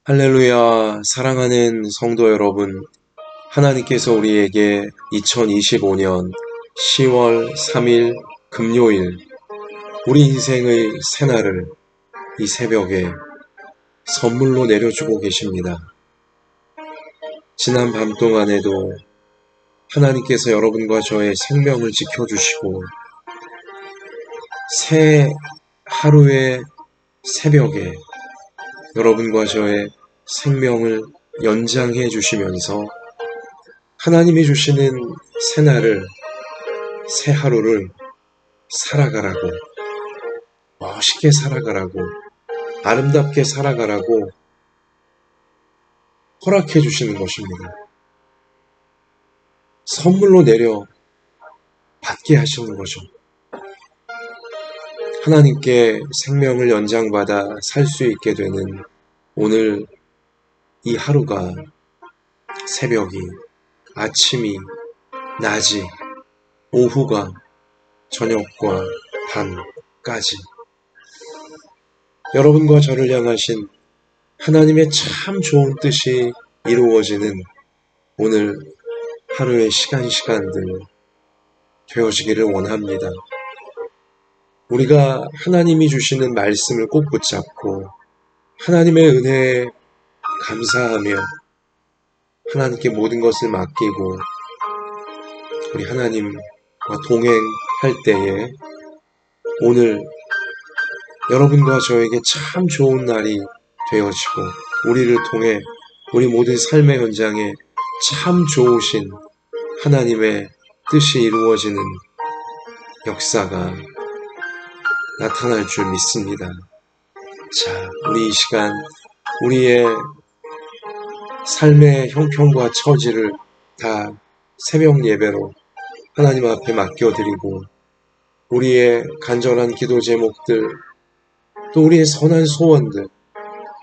할렐루야, 사랑하는 성도 여러분, 하나님께서 우리에게 2025년 10월 3일 금요일, 우리 인생의 새날을 이 새벽에 선물로 내려주고 계십니다. 지난 밤 동안에도 하나님께서 여러분과 저의 생명을 지켜주시고, 새 하루의 새벽에 여러분과 저의 생명을 연장해 주시면서 하나님이 주시는 새날을, 새 하루를 살아가라고, 멋있게 살아가라고, 아름답게 살아가라고 허락해 주시는 것입니다. 선물로 내려 받게 하시는 거죠. 하나님께 생명을 연장받아 살 수 있게 되는 오늘 이 하루가, 새벽이, 아침이, 낮이, 오후가, 저녁과 밤까지 여러분과 저를 향하신 하나님의 참 좋은 뜻이 이루어지는 오늘 하루의 시간들 되어지기를 원합니다. 우리가 하나님이 주시는 말씀을 꼭 붙잡고 하나님의 은혜에 감사하며 하나님께 모든 것을 맡기고 우리 하나님과 동행할 때에 오늘 여러분과 저에게 참 좋은 날이 되어지고 우리를 통해 우리 모든 삶의 현장에 참 좋으신 하나님의 뜻이 이루어지는 역사가 나타날 줄 믿습니다. 자, 우리 이 시간 우리의 삶의 형편과 처지를 다 새벽 예배로 하나님 앞에 맡겨드리고 우리의 간절한 기도 제목들, 또 우리의 선한 소원들,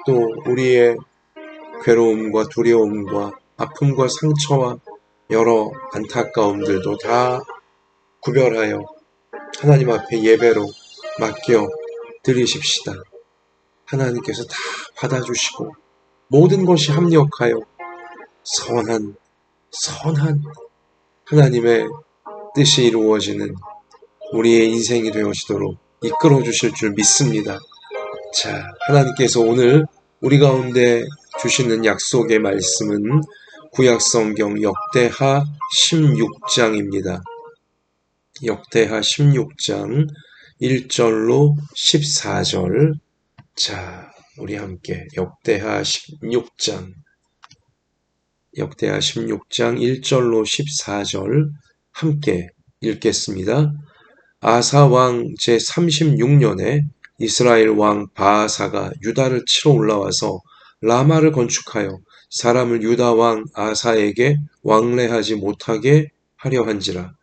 또 우리의 괴로움과 두려움과 아픔과 상처와 여러 안타까움들도 다 구별하여 하나님 앞에 예배로 맡겨 드리십시다. 하나님께서 다 받아주시고 모든 것이 합력하여 선한 하나님의 뜻이 이루어지는 우리의 인생이 되어지도록 이끌어 주실 줄 믿습니다. 자, 하나님께서 오늘 우리 가운데 주시는 약속의 말씀은 구약성경 역대하 16장입니다. 역대하 16장 1절로 14절. 자, 우리 함께 역대하 16장 1절로 14절 함께 읽겠습니다. 아사 왕 제36년에 이스라엘 왕 바아사가 유다를 치러 올라와서 라마를 건축하여 사람을 유다 왕 아사에게 왕래하지 못하게 하려 한지라.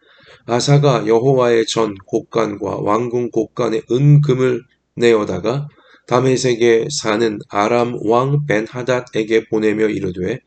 아사가 여호와의 전 곡간과 왕궁 곡간의 은금을 내어다가 다메섹에 사는 아람 왕 벤하닷에게 보내며 이르되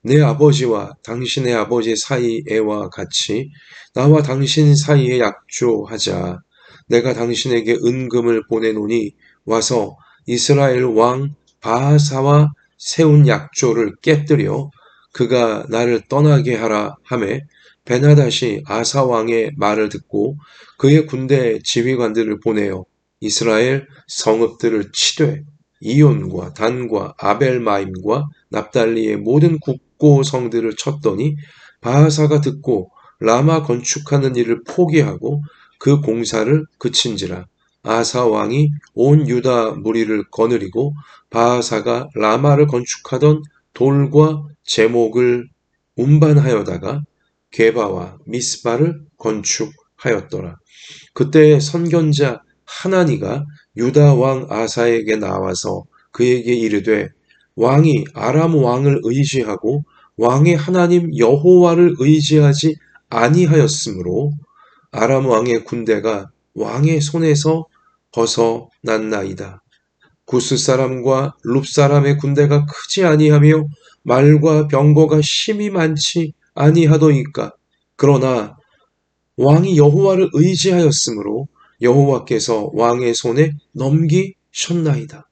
내 아버지와 당신의 아버지 사이에와 같이 나와 당신 사이에 약조하자. 내가 당신에게 은금을 보내노니 와서 이스라엘 왕 바하사와 세운 약조를 깨뜨려 그가 나를 떠나게 하라 하매 베나닷이 아사 왕의 말을 듣고 그의 군대 지휘관들을 보내어 이스라엘 성읍들을 치되 이온과 단과 아벨마임과 납달리의 모든 국고성들을 쳤더니 바하사가 듣고 라마 건축하는 일을 포기하고 그 공사를 그친지라. 아사 왕이 온 유다 무리를 거느리고 바하사가 라마를 건축하던 돌과 제목을 운반하여다가 게바와 미스바를 건축하였더라. 그때 선견자 하나니가 유다 왕 아사에게 나와서 그에게 이르되 왕이 아람 왕을 의지하고 왕의 하나님 여호와를 의지하지 아니하였으므로 아람 왕의 군대가 왕의 손에서 벗어났나이다. 구스 사람과 룹 사람의 군대가 크지 아니하며 말과 병거가 심히 많지 아니하더이까. 그러나 왕이 여호와를 의지하였으므로 여호와께서 왕의 손에 넘기셨나이다.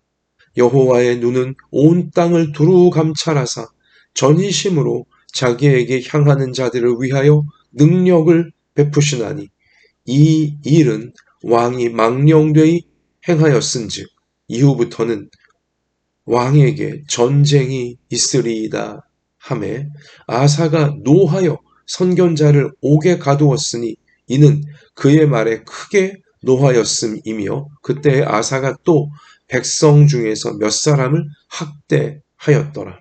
여호와의 눈은 온 땅을 두루 감찰하사 전이심으로 자기에게 향하는 자들을 위하여 능력을 베푸시나니 이 일은 왕이 망령되이 행하였은즉 이후부터는 왕에게 전쟁이 있으리이다 하매 아사가 노하여 선견자를 옥에 가두었으니 이는 그의 말에 크게 노하였음이며 그때 아사가 또 백성 중에서 몇 사람을 학대하였더라.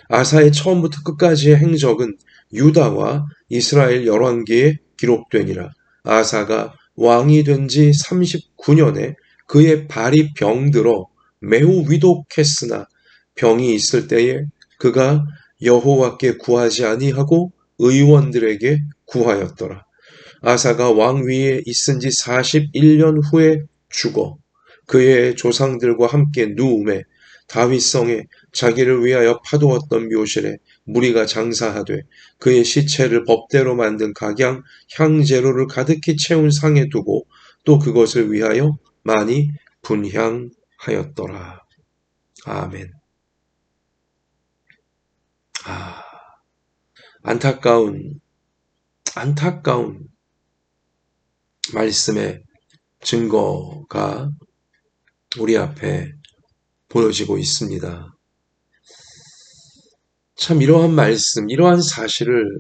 아사의 처음부터 끝까지의 행적은 유다와 이스라엘 열왕기에 기록되니라. 아사가 왕이 된 지 39년에 그의 발이 병들어 매우 위독했으나 병이 있을 때에 그가 여호와께 구하지 아니하고 의원들에게 구하였더라. 아사가 왕 위에 있은 지 41년 후에 죽어 그의 조상들과 함께 누움에 다윗성에 자기를 위하여 파두었던 묘실에 무리가 장사하되 그의 시체를 법대로 만든 각양 향재료를 가득히 채운 상에 두고 또 그것을 위하여 많이 분향하였더라. 아멘. 안타까운 말씀의 증거가 우리 앞에 보여지고 있습니다. 참 이러한 말씀, 이러한 사실을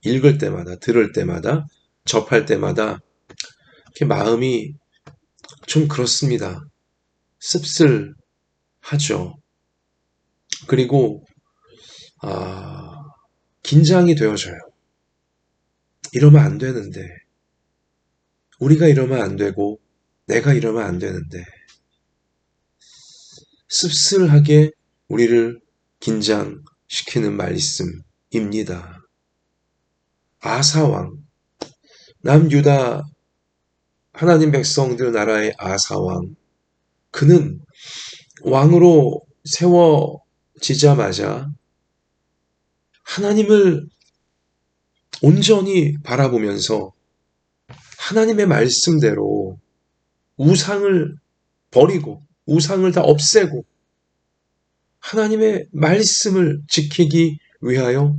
읽을 때마다, 들을 때마다, 접할 때마다 이렇게 마음이 좀 그렇습니다. 씁쓸하죠. 그리고 긴장이 되어져요. 이러면 안 되는데, 우리가 이러면 안 되고, 내가 이러면 안 되는데, 씁쓸하게 우리를 긴장시키는 말씀입니다. 아사왕, 남유다 하나님 백성들 나라의 아사왕, 그는 왕으로 세워지자마자 하나님을 온전히 바라보면서 하나님의 말씀대로 우상을 버리고 우상을 다 없애고 하나님의 말씀을 지키기 위하여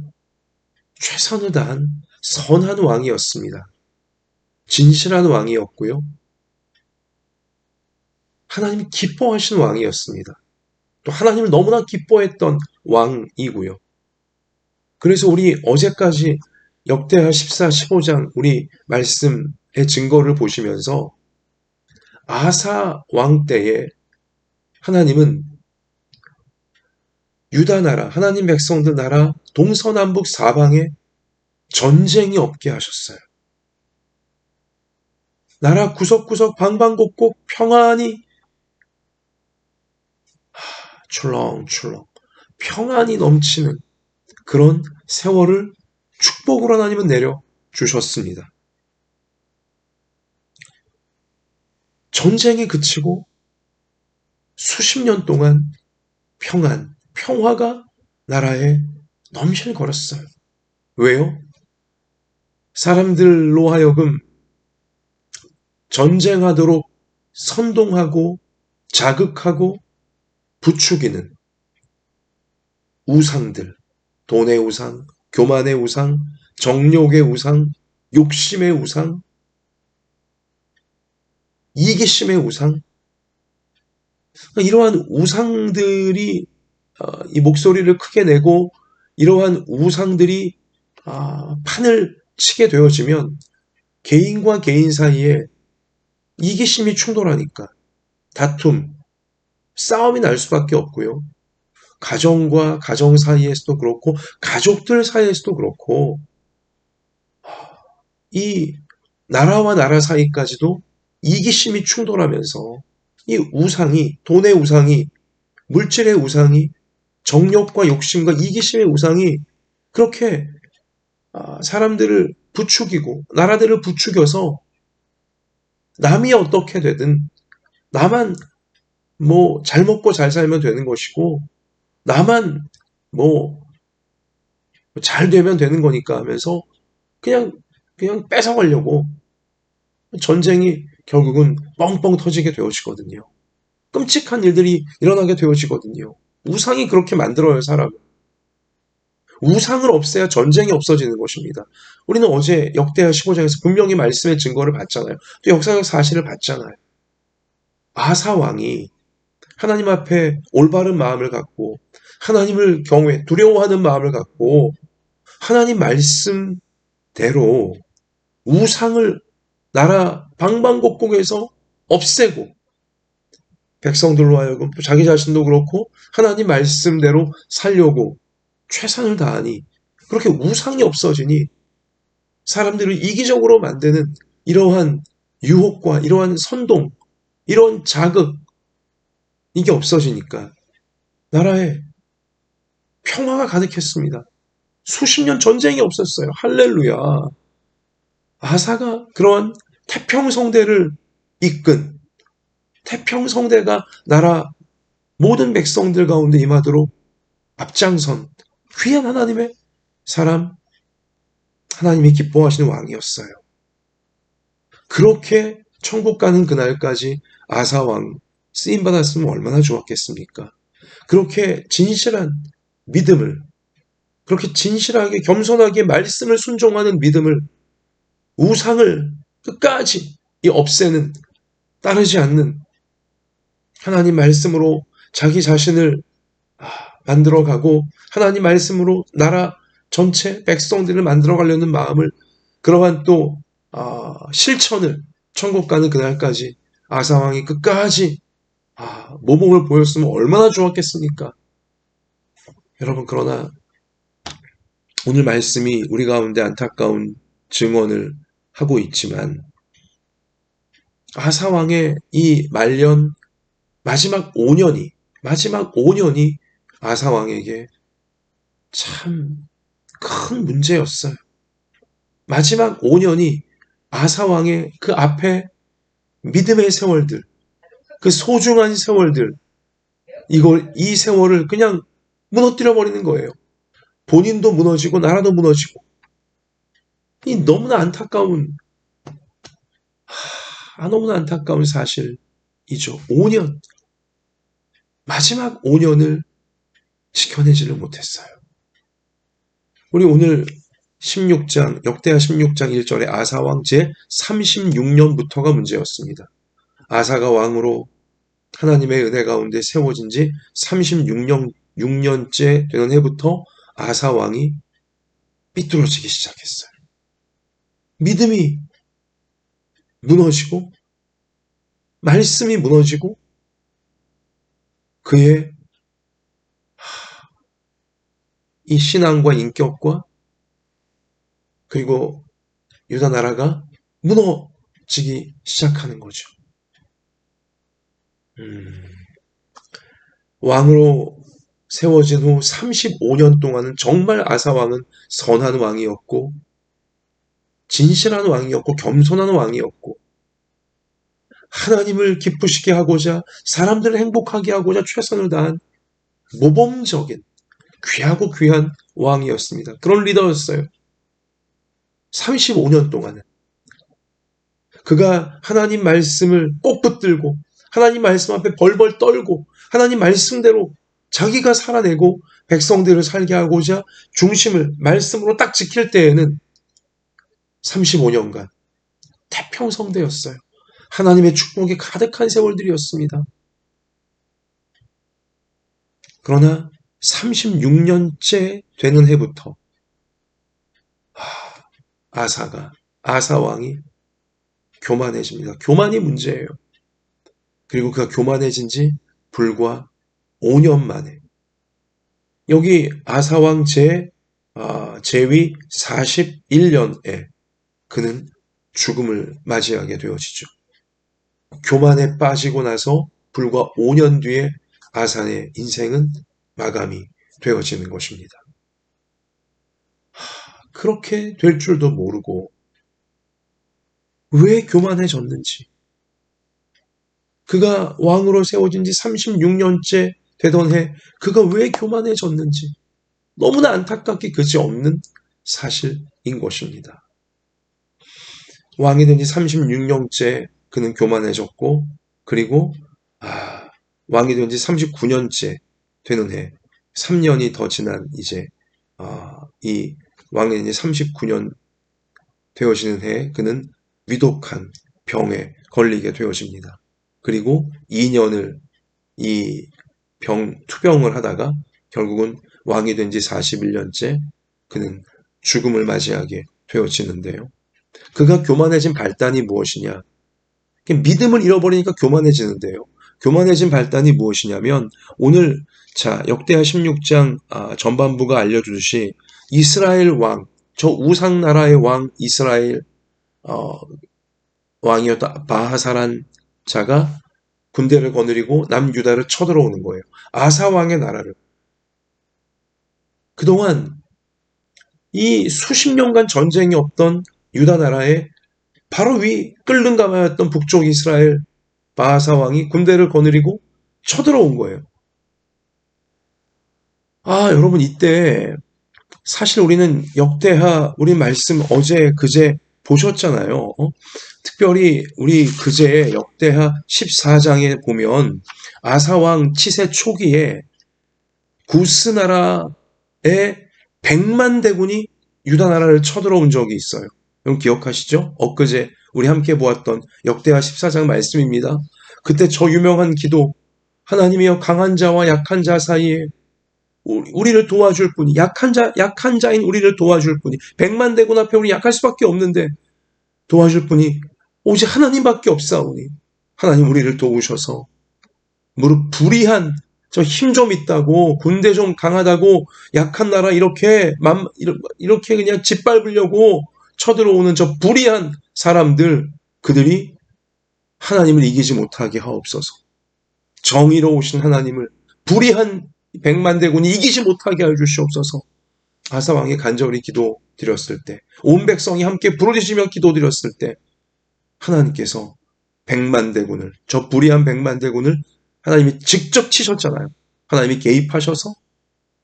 최선을 다한 선한 왕이었습니다. 진실한 왕이었고요. 하나님이 기뻐하시는 왕이었습니다. 또 하나님을 너무나 기뻐했던 왕이고요. 그래서 우리 어제까지 역대하 14, 15장 우리 말씀의 증거를 보시면서 아사 왕 때에 하나님은 유다 나라, 하나님 백성들 나라 동서남북 사방에 전쟁이 없게 하셨어요. 나라 구석구석 방방곡곡 평안히 출렁출렁 평안이 넘치는 그런 세월을 축복으로 하나님은 내려주셨습니다. 전쟁이 그치고 수십 년 동안 평화가 나라에 넘실 걸었어요. 왜요? 사람들로 하여금 전쟁하도록 선동하고 자극하고 부추기는 우상들, 돈의 우상, 교만의 우상, 정욕의 우상, 욕심의 우상, 이기심의 우상, 이러한 우상들이 이 목소리를 크게 내고 이러한 우상들이 판을 치게 되어지면 개인과 개인 사이에 이기심이 충돌하니까 다툼, 싸움이 날 수밖에 없고요. 가정과 가정 사이에서도 그렇고 가족들 사이에서도 그렇고 이 나라와 나라 사이까지도 이기심이 충돌하면서 이 우상이, 돈의 우상이, 물질의 우상이, 정욕과 욕심과 이기심의 우상이 그렇게 사람들을 부추기고 나라들을 부추겨서 남이 어떻게 되든 나만 뭐 잘 먹고 잘 살면 되는 것이고 나만 뭐 잘 되면 되는 거니까 하면서 그냥 뺏어가려고 전쟁이 결국은 뻥뻥 터지게 되어지거든요. 끔찍한 일들이 일어나게 되어지거든요. 우상이 그렇게 만들어요, 사람을. 우상을 없애야 전쟁이 없어지는 것입니다. 우리는 어제 역대하 15장에서 분명히 말씀의 증거를 봤잖아요. 또 역사적 사실을 봤잖아요. 아사 왕이 하나님 앞에 올바른 마음을 갖고 하나님을 경외, 두려워하는 마음을 갖고 하나님 말씀대로 우상을 나라 방방곡곡에서 없애고 백성들로 하여금 또 자기 자신도 그렇고 하나님 말씀대로 살려고 최선을 다하니 그렇게 우상이 없어지니 사람들을 이기적으로 만드는 이러한 유혹과 이러한 선동, 이런 자극 이게 없어지니까 나라에 평화가 가득했습니다. 수십 년 전쟁이 없었어요. 할렐루야. 아사가 그러한 태평성대를 이끈 태평성대가 나라 모든 백성들 가운데 임하도록 앞장선 귀한 하나님의 사람, 하나님이 기뻐하시는 왕이었어요. 그렇게 천국 가는 그날까지 아사왕 쓰임받았으면 얼마나 좋았겠습니까? 그렇게 진실한 믿음을, 그렇게 진실하게 겸손하게 말씀을 순종하는 믿음을, 우상을 끝까지 없애는, 따르지 않는 하나님 말씀으로 자기 자신을 만들어가고 하나님 말씀으로 나라 전체 백성들을 만들어가려는 마음을 그러한 또 실천을 천국 가는 그날까지 아사왕이 끝까지 모범을 보였으면 얼마나 좋았겠습니까? 여러분 그러나 오늘 말씀이 우리 가운데 안타까운 증언을 하고 있지만 아사왕의 이 말년 마지막 5년이 아사왕에게 참 큰 문제였어요. 마지막 5년이 아사왕의 그 앞에 믿음의 세월들, 그 소중한 세월들, 이 세월을 그냥 무너뜨려 버리는 거예요. 본인도 무너지고 나라도 무너지고. 이 너무나 안타까운 사실이죠. 5년, 마지막 5년을 지켜내지를 못했어요. 우리 오늘 16장, 역대하 16장 1절에 아사왕 제 36년부터가 문제였습니다. 아사가 왕으로 하나님의 은혜 가운데 세워진 지 36년째 되는 해부터 아사왕이 삐뚤어지기 시작했어요. 믿음이 무너지고 말씀이 무너지고 그의 이 신앙과 인격과 그리고 유다 나라가 무너지기 시작하는 거죠. 왕으로 세워진 후 35년 동안은 정말 아사 왕은 선한 왕이었고 진실한 왕이었고 겸손한 왕이었고 하나님을 기쁘시게 하고자 사람들을 행복하게 하고자 최선을 다한 모범적인 귀하고 귀한 왕이었습니다. 그런 리더였어요. 35년 동안은 그가 하나님 말씀을 꼭 붙들고 하나님 말씀 앞에 벌벌 떨고 하나님 말씀대로 자기가 살아내고 백성들을 살게 하고자 중심을 말씀으로 딱 지킬 때에는 35년간 태평성대였어요. 하나님의 축복이 가득한 세월들이었습니다. 그러나 36년째 되는 해부터 아사 왕이 교만해집니다. 교만이 문제예요. 그리고 그가 교만해진 지 불과 5년 만에 여기 아사 왕 제위 41년에 그는 죽음을 맞이하게 되어지죠. 교만에 빠지고 나서 불과 5년 뒤에 아사의 인생은 마감이 되어지는 것입니다. 그렇게 될 줄도 모르고 왜 교만해졌는지, 그가 왕으로 세워진 지 36년째 되던 해 그가 왜 교만해졌는지 너무나 안타깝게 그지없는 사실인 것입니다. 왕이 된 지 36년째 그는 교만해졌고 그리고 왕이 된 지 39년째 되는 해, 3년이 더 지난 이제 이 왕이 된 지 39년 되어지는 해에 그는 위독한 병에 걸리게 되어집니다. 그리고 2년을 이 투병을 하다가 결국은 왕이 된 지 41년째 그는 죽음을 맞이하게 되어지는데요. 그가 교만해진 발단이 무엇이냐? 믿음을 잃어버리니까 교만해지는데요. 교만해진 발단이 무엇이냐면 오늘 역대하 16장 전반부가 알려주듯이 이스라엘 왕, 저 우상 나라의 왕 이스라엘 왕이었던 바하사란 자가 군대를 거느리고 남유다를 쳐들어오는 거예요. 아사 왕의 나라를. 그동안 이 수십 년간 전쟁이 없던 유다 나라에 바로 위 끓는 가마였던 북쪽 이스라엘 바하사 왕이 군대를 거느리고 쳐들어온 거예요. 여러분 이때 사실 우리는 역대하 우리 말씀 어제 그제 보셨잖아요. 특별히 우리 그제 역대하 14장에 보면 아사왕 치세 초기에 구스 나라의 100만 대군이 유다 나라를 쳐들어온 적이 있어요. 여러분 기억하시죠? 엊그제 우리 함께 보았던 역대하 14장 말씀입니다. 그때 저 유명한 기도, 하나님이여 강한 자와 약한 자 사이에 우리를 도와줄 분이, 약한 자인 우리를 도와줄 분이, 100만 대군 앞에 우리 약할 수밖에 없는데 도와줄 분이 오직 하나님밖에 없사오니 하나님 우리를 도우셔서 무릇 불의한 저 힘 좀 있다고 군대 좀 강하다고 약한 나라 이렇게 그냥 짓밟으려고 쳐들어오는 저 불의한 사람들, 그들이 하나님을 이기지 못하게 하옵소서. 정의로우신 하나님을 불의한 100만 대군이 이기지 못하게 하여 주시옵소서. 아사왕이 간절히 기도드렸을 때, 온 백성이 함께 부르짖으며 기도드렸을 때 하나님께서 100만 대군을, 저 불의한 100만 대군을 하나님이 직접 치셨잖아요. 하나님이 개입하셔서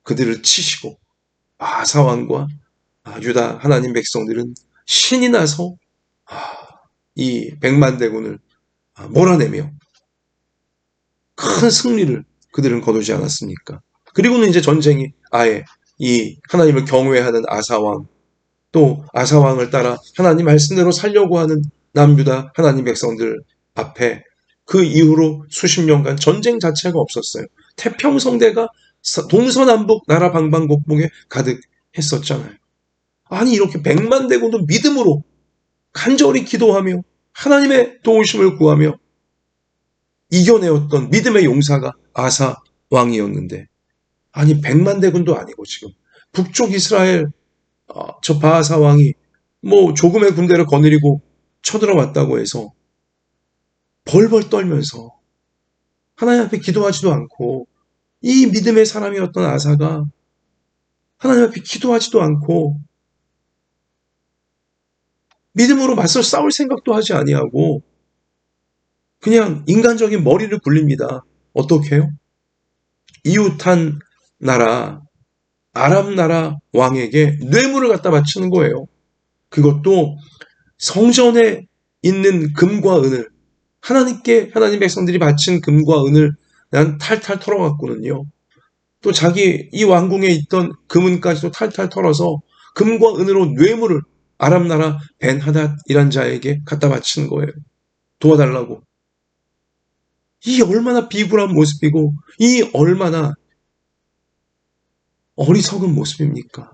그들을 치시고 아사왕과 유다 하나님 백성들은 신이 나서 이 100만 대군을 몰아내며 큰 승리를 그들은 거두지 않았습니까? 그리고는 이제 전쟁이 아예 이 하나님을 경외하는 아사왕, 또 아사왕을 따라 하나님 말씀대로 살려고 하는 남유다 하나님 백성들 앞에 그 이후로 수십 년간 전쟁 자체가 없었어요. 태평성대가 동서남북 나라 방방곡곡에 가득했었잖아요. 아니 이렇게 100만 대군도 믿음으로 간절히 기도하며 하나님의 도우심을 구하며 이겨내었던 믿음의 용사가 아사 왕이었는데, 아니 100만 대군도 아니고 지금 북쪽 이스라엘 저 바하사 왕이 뭐 조금의 군대를 거느리고 쳐들어왔다고 해서 벌벌 떨면서 하나님 앞에 기도하지도 않고, 이 믿음의 사람이었던 아사가 하나님 앞에 기도하지도 않고 믿음으로 맞서 싸울 생각도 하지 아니하고 그냥 인간적인 머리를 굴립니다. 어떻게 해요? 이웃한 나라 아람 나라 왕에게 뇌물을 갖다 바치는 거예요. 그것도 성전에 있는 금과 은을, 하나님께 하나님 백성들이 바친 금과 은을 난 탈탈 털어갖고는요, 또 자기 이 왕궁에 있던 금은까지도 탈탈 털어서 금과 은으로 뇌물을 아람 나라 벤하닷이란 자에게 갖다 바치는 거예요. 도와달라고. 이 얼마나 비굴한 모습이고 이 얼마나 어리석은 모습입니까?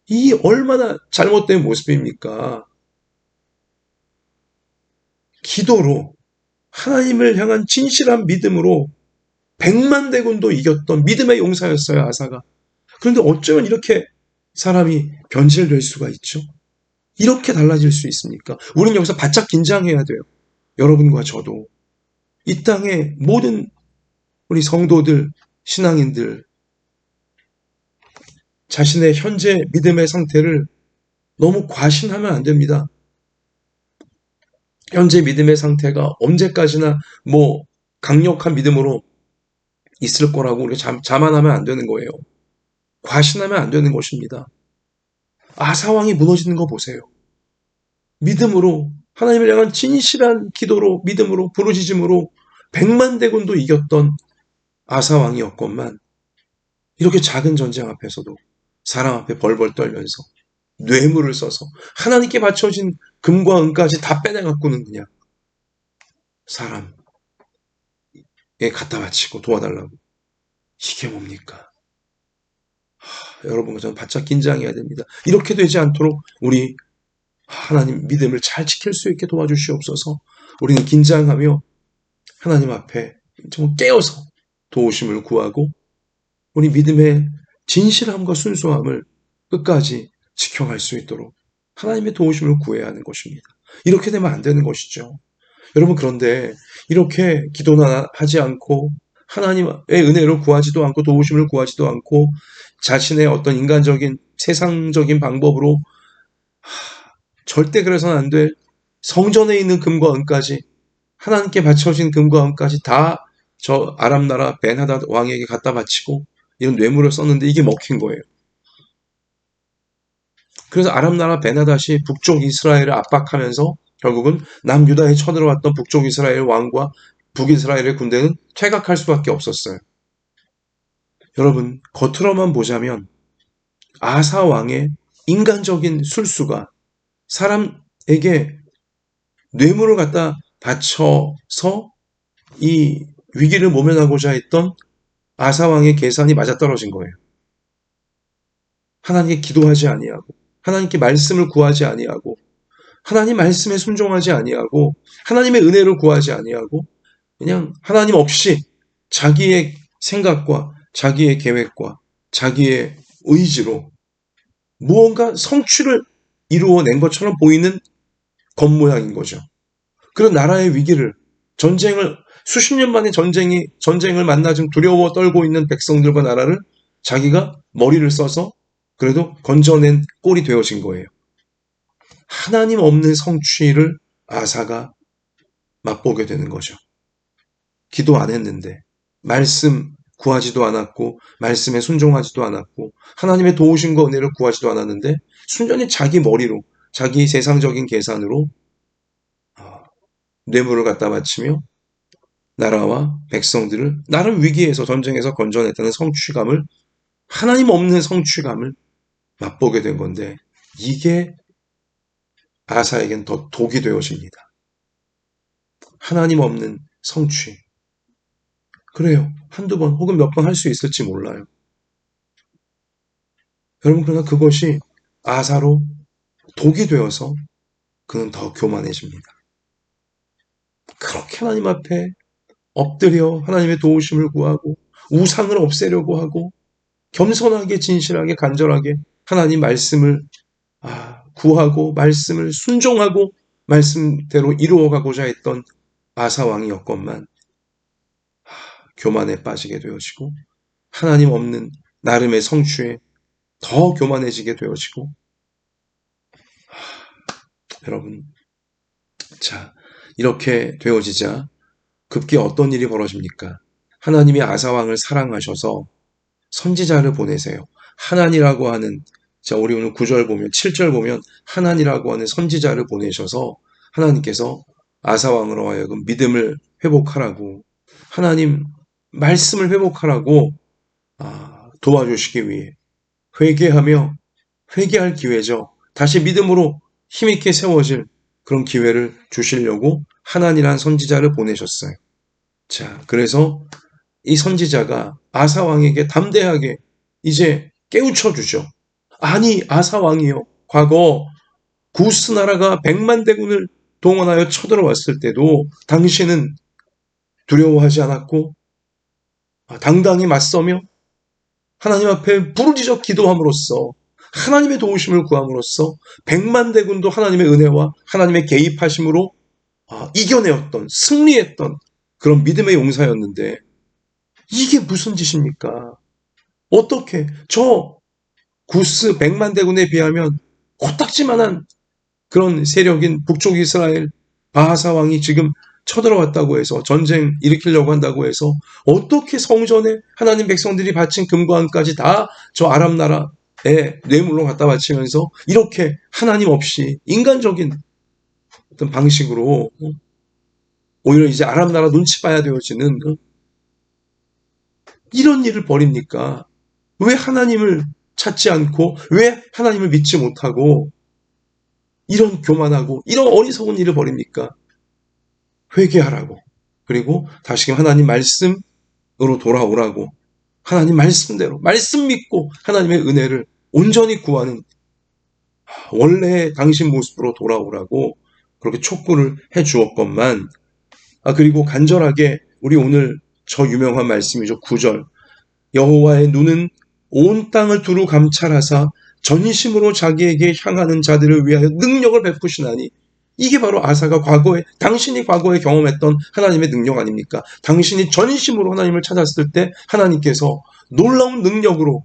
이 얼마나 잘못된 모습입니까? 기도로 하나님을 향한 진실한 믿음으로 100만 대군도 이겼던 믿음의 용사였어요, 아사가. 그런데 어쩌면 이렇게 사람이 변질될 수가 있죠? 이렇게 달라질 수 있습니까? 우리는 여기서 바짝 긴장해야 돼요. 여러분과 저도. 이 땅의 모든 우리 성도들, 신앙인들, 자신의 현재 믿음의 상태를 너무 과신하면 안 됩니다. 현재 믿음의 상태가 언제까지나 강력한 믿음으로 있을 거라고 우리가 자만하면 안 되는 거예요. 과신하면 안 되는 것입니다. 아사왕이 무너지는 거 보세요. 믿음으로, 하나님을 향한 진실한 기도로, 믿음으로, 부르짖음으로 100만 대군도 이겼던 아사 왕이었건만 이렇게 작은 전쟁 앞에서도 사람 앞에 벌벌 떨면서 뇌물을 써서 하나님께 바쳐진 금과 은까지 다 빼내갖고는 그냥 사람에 갖다 바치고 도와달라고. 이게 뭡니까? 여러분, 저는 바짝 긴장해야 됩니다. 이렇게 되지 않도록 우리 하나님 믿음을 잘 지킬 수 있게 도와주시옵소서. 우리는 긴장하며 하나님 앞에 정말 깨어서 도우심을 구하고 우리 믿음의 진실함과 순수함을 끝까지 지켜갈 수 있도록 하나님의 도우심을 구해야 하는 것입니다. 이렇게 되면 안 되는 것이죠. 여러분, 그런데 이렇게 기도나 하지 않고 하나님의 은혜를 구하지도 않고 도우심을 구하지도 않고 자신의 어떤 인간적인 세상적인 방법으로 절대 그래서는 안 될 성전에 있는 금과 은까지 하나님께 바쳐진 금과 은까지 다 저 아람 나라 벤하닷 왕에게 갖다 바치고 이런 뇌물을 썼는데 이게 먹힌 거예요. 그래서 아람 나라 벤하닷이 북쪽 이스라엘을 압박하면서 결국은 남유다에 쳐들어왔던 북쪽 이스라엘 왕과 북이스라엘의 군대는 퇴각할 수밖에 없었어요. 여러분, 겉으로만 보자면 아사 왕의 인간적인 술수가 사람에게 뇌물을 갖다 바쳐서 이 위기를 모면하고자 했던 아사 왕의 계산이 맞아떨어진 거예요. 하나님께 기도하지 아니하고 하나님께 말씀을 구하지 아니하고 하나님 말씀에 순종하지 아니하고 하나님의 은혜를 구하지 아니하고 그냥 하나님 없이 자기의 생각과 자기의 계획과 자기의 의지로 무언가 성취를 이루어낸 것처럼 보이는 겉모양인 거죠. 그런 나라의 위기를 전쟁을 수십 년 만에 전쟁을 만나 좀 두려워 떨고 있는 백성들과 나라를 자기가 머리를 써서 그래도 건져낸 꼴이 되어진 거예요. 하나님 없는 성취를 아사가 맛보게 되는 거죠. 기도 안 했는데 말씀 구하지도 않았고 말씀에 순종하지도 않았고 하나님의 도우심과 은혜를 구하지도 않았는데 순전히 자기 머리로 자기 세상적인 계산으로 뇌물을 갖다 바치며 나라와 백성들을 나를 위기에서 전쟁에서 건져냈다는 성취감을 하나님 없는 성취감을 맛보게 된 건데 이게 아사에겐 더 독이 되어집니다. 하나님 없는 성취. 그래요. 한두 번 혹은 몇 번 할 수 있을지 몰라요. 여러분, 그러나 그것이 아사로 독이 되어서 그는 더 교만해집니다. 그렇게 하나님 앞에 엎드려 하나님의 도우심을 구하고 우상을 없애려고 하고 겸손하게 진실하게 간절하게 하나님 말씀을 구하고 말씀을 순종하고 말씀대로 이루어가고자 했던 아사 왕이었건만 교만에 빠지게 되어지고 하나님 없는 나름의 성취에 더 교만해지게 되어지고 여러분, 자, 이렇게 되어지자 급기 어떤 일이 벌어집니까? 하나님이 아사 왕을 사랑하셔서 선지자를 보내세요. 하나니라고 하는, 자, 우리 오늘 9절 보면 7절 보면 하나니라고 하는 선지자를 보내셔서 하나님께서 아사 왕으로 하여금 믿음을 회복하라고 하나님 말씀을 회복하라고 도와주시기 위해 회개하며 회개할 기회죠. 다시 믿음으로 힘있게 세워질 그런 기회를 주시려고 하나니란 선지자를 보내셨어요. 자, 그래서 이 선지자가 아사 왕에게 담대하게 이제 깨우쳐 주죠. 아니, 아사 왕이요. 과거 구스 나라가 100만 대군을 동원하여 쳐들어왔을 때도 당신은 두려워하지 않았고 당당히 맞서며 하나님 앞에 부르짖어 기도함으로써 하나님의 도우심을 구함으로써 100만 대군도 하나님의 은혜와 하나님의 개입하심으로 이겨내었던, 승리했던 그런 믿음의 용사였는데 이게 무슨 짓입니까? 어떻게 저 구스 100만 대군에 비하면 코딱지만한 그런 세력인 북쪽 이스라엘 바하사 왕이 지금 쳐들어왔다고 해서 전쟁 일으키려고 한다고 해서 어떻게 성전에 하나님 백성들이 바친 금과 은까지 다 저 아람 나라에 뇌물로 갖다 바치면서 이렇게 하나님 없이 인간적인 어떤 방식으로 오히려 이제 아람 나라 눈치 봐야 되어지는 이런 일을 벌입니까? 왜 하나님을 찾지 않고 왜 하나님을 믿지 못하고 이런 교만하고 이런 어리석은 일을 벌입니까? 회개하라고. 그리고 다시금 하나님 말씀으로 돌아오라고. 하나님 말씀대로 말씀 믿고 하나님의 은혜를 온전히 구하는 원래 당신 모습으로 돌아오라고 그렇게 촉구를 해 주었건만, 그리고 간절하게 우리 오늘 저 유명한 말씀이죠. 9절. 여호와의 눈은 온 땅을 두루 감찰하사 전심으로 자기에게 향하는 자들을 위하여 능력을 베푸시나니, 이게 바로 아사가 당신이 과거에 경험했던 하나님의 능력 아닙니까? 당신이 전심으로 하나님을 찾았을 때 하나님께서 놀라운 능력으로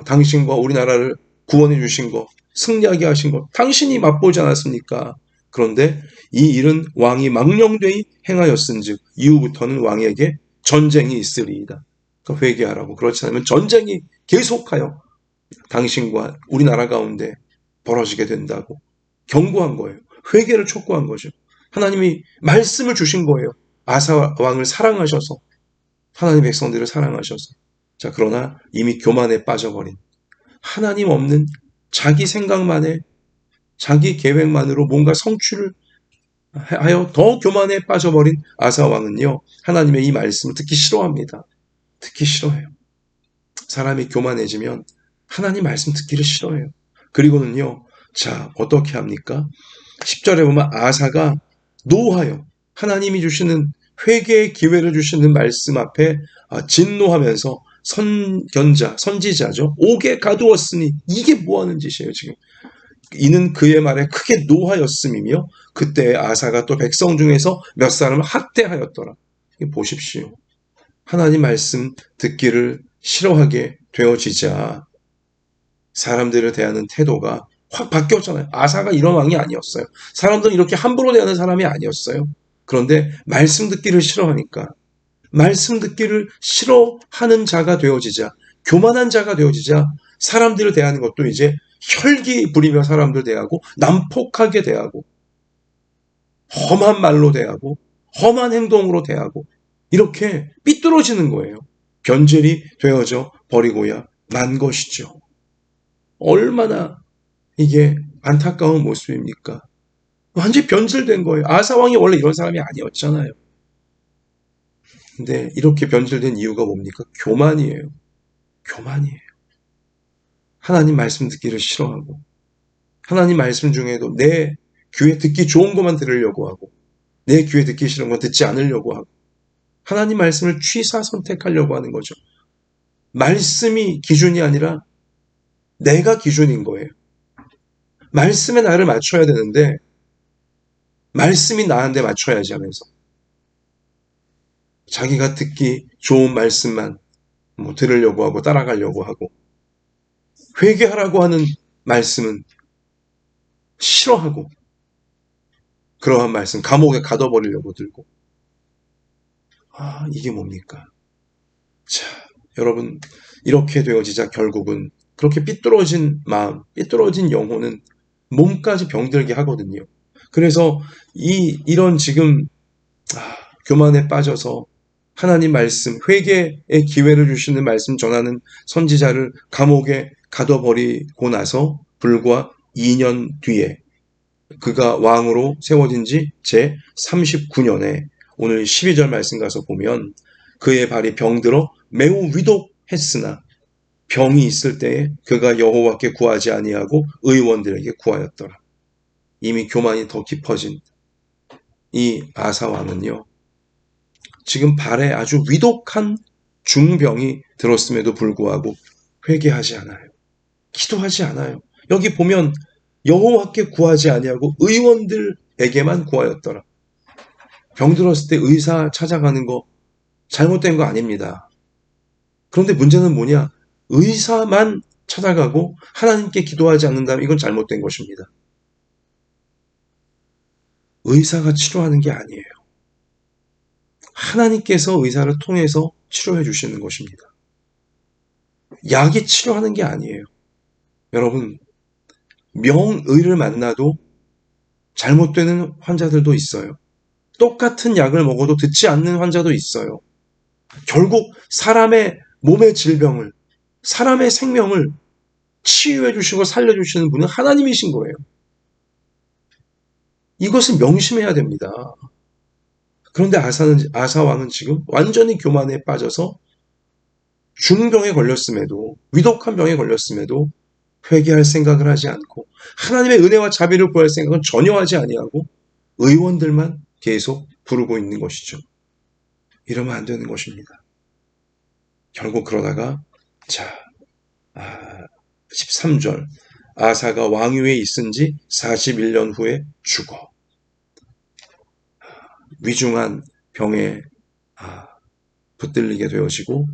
당신과 우리나라를 구원해 주신 거, 승리하게 하신 거 당신이 맛보지 않았습니까? 그런데 이 일은 왕이 망령되이 행하였은즉 이후부터는 왕에게 전쟁이 있으리이다. 그러니까 회개하라고. 그렇지 않으면 전쟁이 계속하여 당신과 우리나라 가운데 벌어지게 된다고 경고한 거예요. 회개를 촉구한 거죠. 하나님이 말씀을 주신 거예요. 아사 왕을 사랑하셔서, 하나님 백성들을 사랑하셔서. 자, 그러나 이미 교만에 빠져버린, 하나님 없는 자기 생각만에, 자기 계획만으로 뭔가 성취를 하여 더 교만에 빠져버린 아사 왕은요, 하나님의 이 말씀을 듣기 싫어합니다. 듣기 싫어해요. 사람이 교만해지면 하나님 말씀 듣기를 싫어해요. 그리고는요, 자, 어떻게 합니까? 10절에 보면 아사가 노하여 하나님이 주시는 회개의 기회를 주시는 말씀 앞에 진노하면서 선지자죠. 옥에 가두었으니, 이게 뭐하는 짓이에요 지금. 이는 그의 말에 크게 노하였음이며 그때 아사가 또 백성 중에서 몇 사람을 학대하였더라. 보십시오. 하나님 말씀 듣기를 싫어하게 되어지자 사람들을 대하는 태도가 확 바뀌었잖아요. 아사가 이런 왕이 아니었어요. 사람들은 이렇게 함부로 대하는 사람이 아니었어요. 그런데 말씀 듣기를 싫어하니까, 말씀 듣기를 싫어하는 자가 되어지자, 교만한 자가 되어지자 사람들을 대하는 것도 이제 혈기 부리며 사람들 대하고, 난폭하게 대하고, 험한 말로 대하고, 험한 행동으로 대하고, 이렇게 삐뚤어지는 거예요. 변질이 되어져 버리고야 만 것이죠. 얼마나 이게 안타까운 모습입니까? 완전히 변질된 거예요. 아사왕이 원래 이런 사람이 아니었잖아요. 근데 이렇게 변질된 이유가 뭡니까? 교만이에요. 교만이에요. 하나님 말씀 듣기를 싫어하고, 하나님 말씀 중에도 내 귀에 듣기 좋은 것만 들으려고 하고, 내 귀에 듣기 싫은 건 듣지 않으려고 하고, 하나님 말씀을 취사 선택하려고 하는 거죠. 말씀이 기준이 아니라 내가 기준인 거예요. 말씀에 나를 맞춰야 되는데 말씀이 나한테 맞춰야지 하면서 자기가 듣기 좋은 말씀만 들으려고 하고 따라가려고 하고, 회개하라고 하는 말씀은 싫어하고, 그러한 말씀 감옥에 가둬버리려고 들고. 이게 뭡니까? 자, 여러분, 이렇게 되어지자 결국은 그렇게 삐뚤어진 마음, 삐뚤어진 영혼은 몸까지 병들게 하거든요. 그래서 이런 지금 교만에 빠져서 하나님 말씀, 회개의 기회를 주시는 말씀 전하는 선지자를 감옥에 가둬버리고 나서 불과 2년 뒤에 그가 왕으로 세워진 지 제 39년에 오늘 12절 말씀 가서 보면, 그의 발이 병들어 매우 위독했으나 병이 있을 때에 그가 여호와께 구하지 아니하고 의원들에게 구하였더라. 이미 교만이 더 깊어진 이 아사 왕은요, 지금 발에 아주 위독한 중병이 들었음에도 불구하고 회개하지 않아요. 기도하지 않아요. 여기 보면 여호와께 구하지 아니하고 의원들에게만 구하였더라. 병들었을 때 의사 찾아가는 거 잘못된 거 아닙니다. 그런데 문제는 뭐냐? 의사만 찾아가고 하나님께 기도하지 않는다면 이건 잘못된 것입니다. 의사가 치료하는 게 아니에요. 하나님께서 의사를 통해서 치료해 주시는 것입니다. 약이 치료하는 게 아니에요. 여러분, 명의를 만나도 잘못되는 환자들도 있어요. 똑같은 약을 먹어도 듣지 않는 환자도 있어요. 결국 사람의 몸의 질병을, 사람의 생명을 치유해 주시고 살려주시는 분은 하나님이신 거예요. 이것을 명심해야 됩니다. 그런데 아사 왕은 지금 완전히 교만에 빠져서 중병에 걸렸음에도, 위독한 병에 걸렸음에도 회개할 생각을 하지 않고 하나님의 은혜와 자비를 구할 생각은 전혀 하지 아니하고 의원들만 계속 부르고 있는 것이죠. 이러면 안 되는 것입니다. 결국 그러다가 13절 아사가 왕위에 있은 지 41년 후에 죽어. 위중한 병에 붙들리게 되어지고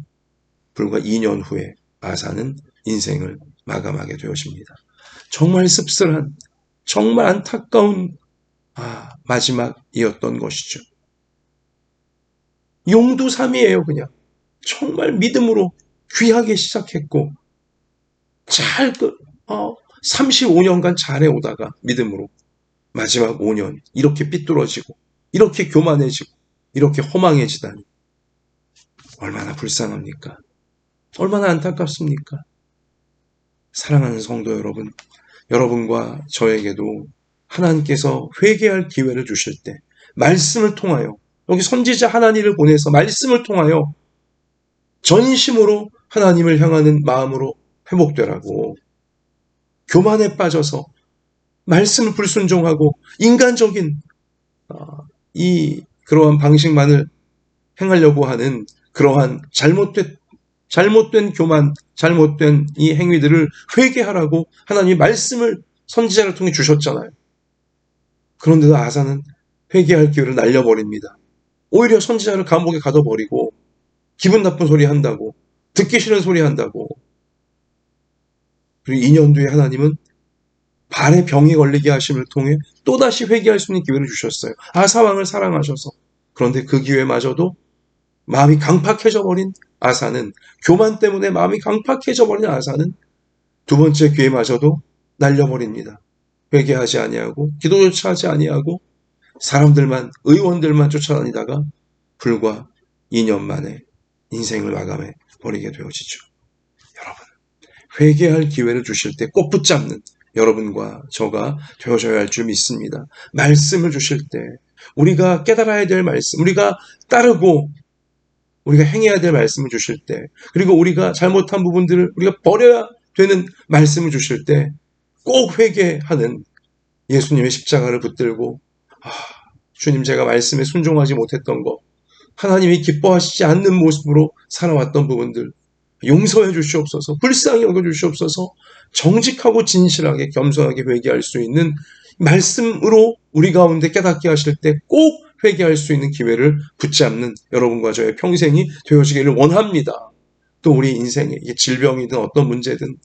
불과 2년 후에 아사는 인생을 마감하게 되어집니다. 정말 씁쓸한, 정말 안타까운 마지막이었던 것이죠. 용두삼이에요. 그냥 정말 믿음으로 귀하게 시작했고 35년간 잘해오다가 믿음으로 마지막 5년 이렇게 삐뚤어지고 이렇게 교만해지고 이렇게 허망해지다니 얼마나 불쌍합니까? 얼마나 안타깝습니까? 사랑하는 성도 여러분, 여러분과 저에게도 하나님께서 회개할 기회를 주실 때 말씀을 통하여 여기 선지자 하나님을 보내서 말씀을 통하여 전심으로 하나님을 향하는 마음으로 회복되라고 교만에 빠져서 말씀을 불순종하고 인간적인 그러한 방식만을 행하려고 하는 그러한 잘못된 교만, 잘못된 이 행위들을 회개하라고 하나님이 말씀을 선지자를 통해 주셨잖아요. 그런데도 아사는 회개할 기회를 날려버립니다. 오히려 선지자를 감옥에 가둬버리고 기분 나쁜 소리 한다고, 듣기 싫은 소리 한다고. 그리고 2년 뒤에 하나님은 발에 병이 걸리게 하심을 통해 또다시 회개할 수 있는 기회를 주셨어요. 아사 왕을 사랑하셔서. 그런데 그 기회마저도 마음이 강팍해져 버린 아사는, 교만 때문에 마음이 강팍해져 버린 아사는 두 번째 기회마저도 날려버립니다. 회개하지 아니하고 기도조차 하지 아니하고 사람들만, 의원들만 쫓아다니다가 불과 2년 만에 인생을 마감해 버리게 되어지죠. 여러분, 회개할 기회를 주실 때 꼭 붙잡는 여러분과 저가 되어져야 할 줄 믿습니다. 말씀을 주실 때 우리가 깨달아야 될 말씀, 우리가 따르고 우리가 행해야 될 말씀을 주실 때, 그리고 우리가 잘못한 부분들을 우리가 버려야 되는 말씀을 주실 때 꼭 회개하는 예수님의 십자가를 붙들고 주님, 제가 말씀에 순종하지 못했던 것, 하나님이 기뻐하시지 않는 모습으로 살아왔던 부분들 용서해 주시옵소서, 불쌍히 여겨 주시옵소서, 정직하고 진실하게 겸손하게 회개할 수 있는 말씀으로 우리 가운데 깨닫게 하실 때 꼭 회개할 수 있는 기회를 붙잡는 여러분과 저의 평생이 되어지기를 원합니다. 또 우리 인생에 질병이든 어떤 문제든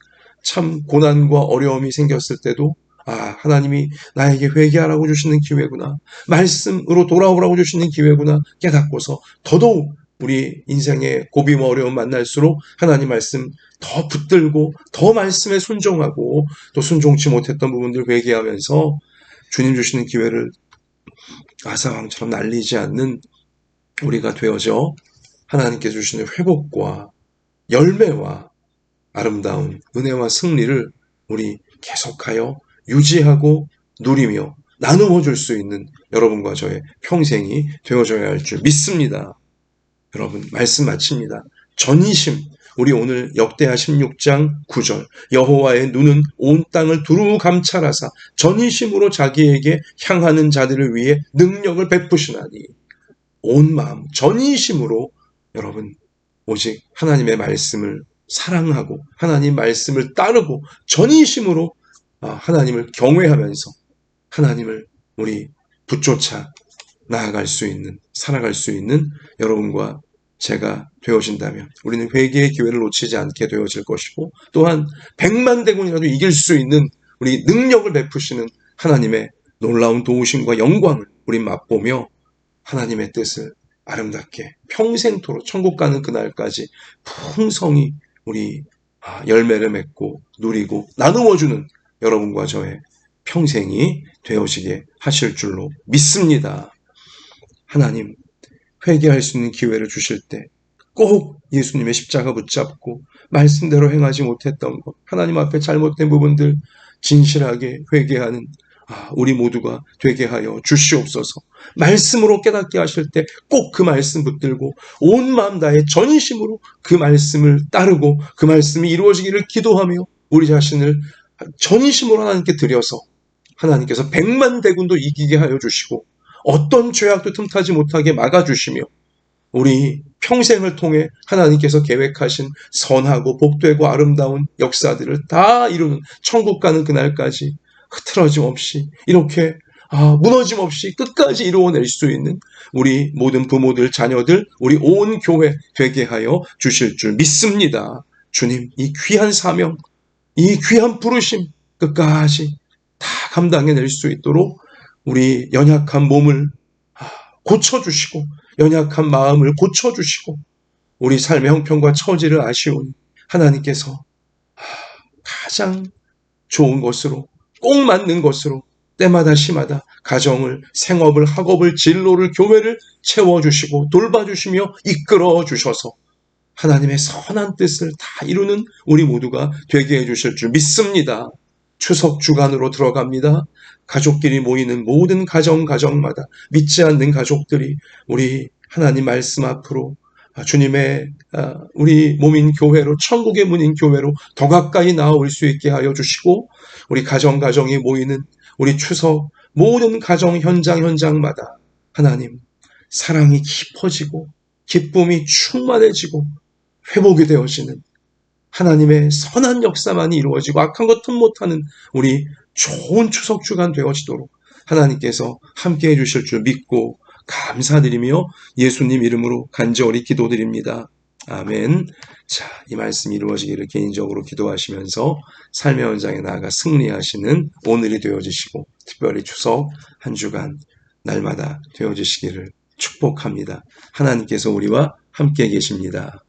참 고난과 어려움이 생겼을 때도 하나님이 나에게 회개하라고 주시는 기회구나, 말씀으로 돌아오라고 주시는 기회구나 깨닫고서 더더욱 우리 인생의 고비와 어려움 만날수록 하나님 말씀 더 붙들고 더 말씀에 순종하고 또 순종치 못했던 부분들 회개하면서 주님 주시는 기회를 아사왕처럼 날리지 않는 우리가 되어져 하나님께 주시는 회복과 열매와 아름다운 은혜와 승리를 우리 계속하여 유지하고 누리며 나누어 줄 수 있는 여러분과 저의 평생이 되어져야 할 줄 믿습니다. 여러분, 말씀 마칩니다. 전심, 우리 오늘 역대하 16장 9절 여호와의 눈은 온 땅을 두루 감찰하사 전심으로 자기에게 향하는 자들을 위해 능력을 베푸시나니, 온 마음 전심으로 여러분 오직 하나님의 말씀을 사랑하고 하나님 말씀을 따르고 전심으로 하나님을 경외하면서 하나님을 우리 붙쫓아 나아갈 수 있는, 살아갈 수 있는 여러분과 제가 되어진다면 우리는 회개의 기회를 놓치지 않게 되어질 것이고, 또한 100만 대군이라도 이길 수 있는 우리 능력을 베푸시는 하나님의 놀라운 도우심과 영광을 우리 맛보며 하나님의 뜻을 아름답게 평생토록 천국 가는 그날까지 풍성히 우리 열매를 맺고 누리고 나누어주는 여러분과 저의 평생이 되어지게 하실 줄로 믿습니다. 하나님, 회개할 수 있는 기회를 주실 때 꼭 예수님의 십자가 붙잡고 말씀대로 행하지 못했던 것, 하나님 앞에 잘못된 부분들 진실하게 회개하는 우리 모두가 되게 하여 주시옵소서. 말씀으로 깨닫게 하실 때 꼭 그 말씀 붙들고 온 마음 다해 전심으로 그 말씀을 따르고 그 말씀이 이루어지기를 기도하며 우리 자신을 전심으로 하나님께 드려서 하나님께서 백만 대군도 이기게 하여 주시고 어떤 죄악도 틈타지 못하게 막아주시며 우리 평생을 통해 하나님께서 계획하신 선하고 복되고 아름다운 역사들을 다 이루는 천국 가는 그날까지 흐트러짐 없이 이렇게 무너짐 없이 끝까지 이루어낼 수 있는 우리 모든 부모들, 자녀들, 우리 온 교회 되게 하여 주실 줄 믿습니다. 주님, 이 귀한 사명, 이 귀한 부르심 끝까지 다 감당해낼 수 있도록 우리 연약한 몸을 고쳐주시고 연약한 마음을 고쳐주시고 우리 삶의 형편과 처지를 아시오니 하나님께서 가장 좋은 것으로 꼭 맞는 것으로 때마다 시마다 가정을, 생업을, 학업을, 진로를, 교회를 채워주시고 돌봐주시며 이끌어주셔서 하나님의 선한 뜻을 다 이루는 우리 모두가 되게 해주실 줄 믿습니다. 추석 주간으로 들어갑니다. 가족끼리 모이는 모든 가정마다 믿지 않는 가족들이 우리 하나님 말씀 앞으로 주님의 우리 몸인 교회로 천국의 문인 교회로 더 가까이 나아올 수 있게 하여 주시고 우리 가정이 모이는 우리 추석 모든 가정 현장마다 하나님 사랑이 깊어지고 기쁨이 충만해지고 회복이 되어지는 하나님의 선한 역사만이 이루어지고 악한 것 틈 못하는 우리 좋은 추석 주간 되어지도록 하나님께서 함께해 주실 줄 믿고 감사드리며 예수님 이름으로 간절히 기도드립니다. 아멘. 자, 이 말씀이 이루어지기를 개인적으로 기도하시면서 삶의 현장에 나아가 승리하시는 오늘이 되어지시고 특별히 추석 한 주간 날마다 되어지시기를 축복합니다. 하나님께서 우리와 함께 계십니다.